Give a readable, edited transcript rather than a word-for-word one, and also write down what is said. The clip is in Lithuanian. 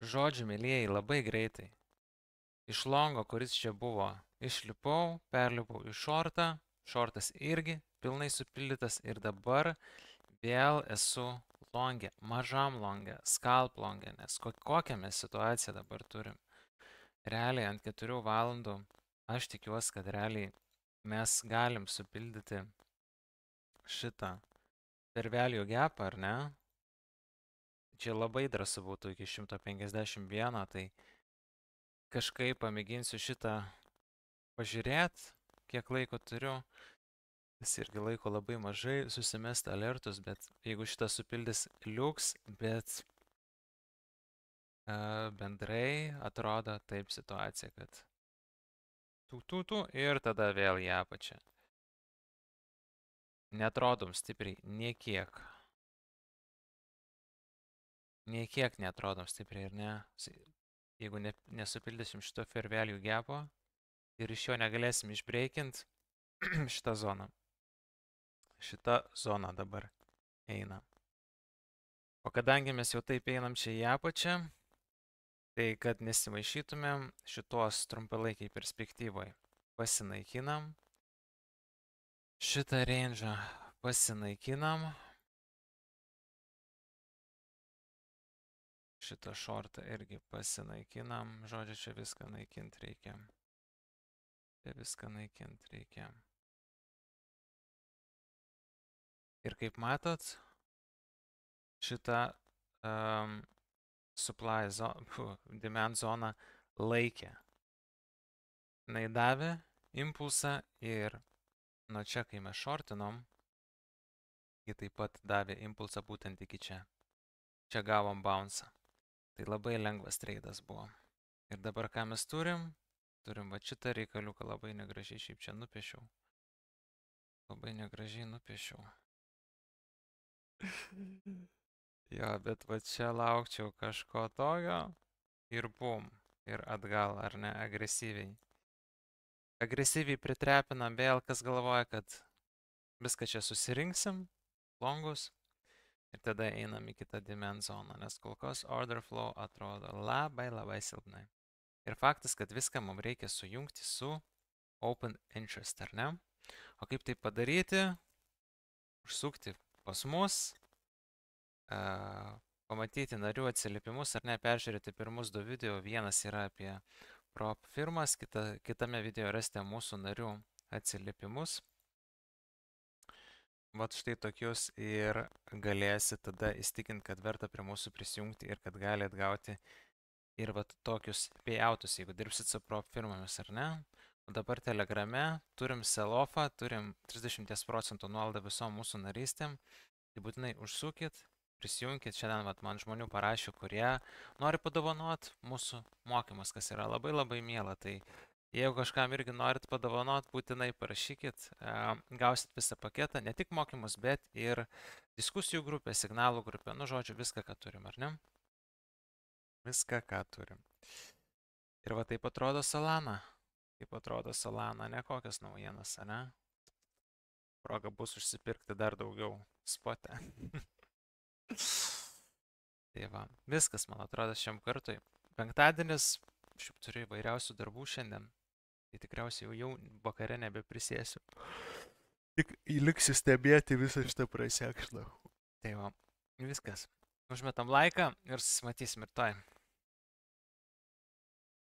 Žodžiu, mėlyjeji, labai greitai. Iš longo, kuris čia buvo, išlipau, perlipau į šortą, šortas irgi pilnai supildytas ir dabar vėl esu longe, mažam longe, scalp longe, nes kokią mes situaciją dabar turim. Realiai ant 4 valandų aš tikiuosi, kad realiai mes galim supildyti šitą per value gapą, ar ne? Čia labai drąsu būtų iki 151, tai kažkaip pamėginsiu šitą pažiūrėti, kiek laiko turiu. Vis irgi laiko labai mažai, susimest alertus, bet jeigu šitą supildys liuks, bet bendrai atrodo taip situacija, kad tu ir tada vėl į apačią. Netrodom stipriai, niekiek. Niekiek netrodom stipriai, ir ne? Jeigu nesupildysim šito fair value gapo ir iš jo negalėsim išbreikint šitą zoną. Šita zona dabar eina. O kadangi mes jau taip einam čia į apačią, tai kad nesimaišytumėm šitos trumpalaikiai perspektyvoj pasinaikinam. Šitą range'ą pasinaikinam. Šitą šortą irgi pasinaikinam. Žodžiu, čia viską naikint reikia. Čia viską naikint reikia. Ir kaip matot, šitą supply zone, demand zoną laikė. Jis davė impulsą ir nuo čia, kai mes šortinom, ji taip pat davė impulsą būtent iki čia. Čia gavom bounce'ą. Tai labai lengvas treidas buvo. Ir dabar ką mes turim? Turim va šitą reikaliuką, labai negražiai šiaip čia nupiešiau. Labai negražiai nupiešiau. Jo, bet va čia laukčiau kažko tokio ir bum. Ir atgal, ar ne, agresyviai. Agresyviai pritrepinam vėl, kas galvoja, kad viską čia susirinksim, longus. Ir tada einam į kitą demand zoną, nes kol kas order flow atrodo labai silpnai. Ir faktas, kad viską mums reikia sujungti su open interest, ar ne? O kaip tai padaryti? Užsukti pas mus, pamatyti narių atsiliepimus, ar ne, peržiūrėti pirmus 2 video. Vienas yra apie prop firmas, kitame video rasite mūsų narių atsiliepimus. Vat štai tokius ir galėsi tada įstikinti, kad verta prie mūsų prisijungti ir kad gali atgauti ir vat tokius payoutus, jeigu dirbsit su prop firmomis, ar ne. O dabar Telegrame turim sell-offą, turim 30% nuolaidą visom mūsų narystėm. Tai būtinai užsukit, prisijungkit. Šiandien vat man žmonių parašė, kurie nori padovanot mūsų mokymus, kas yra labai miela. Tai jeigu kažkam irgi norit padovanot, būtinai parašykit, gausit visą paketą, ne tik mokymus, bet ir diskusijų grupę, signalų grupę, nu žodžiu, viską, ką turim, ar ne? Viską, ką turim. Ir va taip atrodo Solana. Kaip atrodo Solana, ne kokias naujienas, ne? Proga bus užsipirkti dar daugiau spote. Tai va, viskas, man atrodo, šiam kartui. Penktadienis, šiaip turiu įvairiausių darbų šiandien. Tai tikriausiai jau vakare nebeprisėsiu. Tik liksiu stebėti visą šitą prasekšną. Tai va, viskas. Užmetam laiką ir susimatysim rytoj.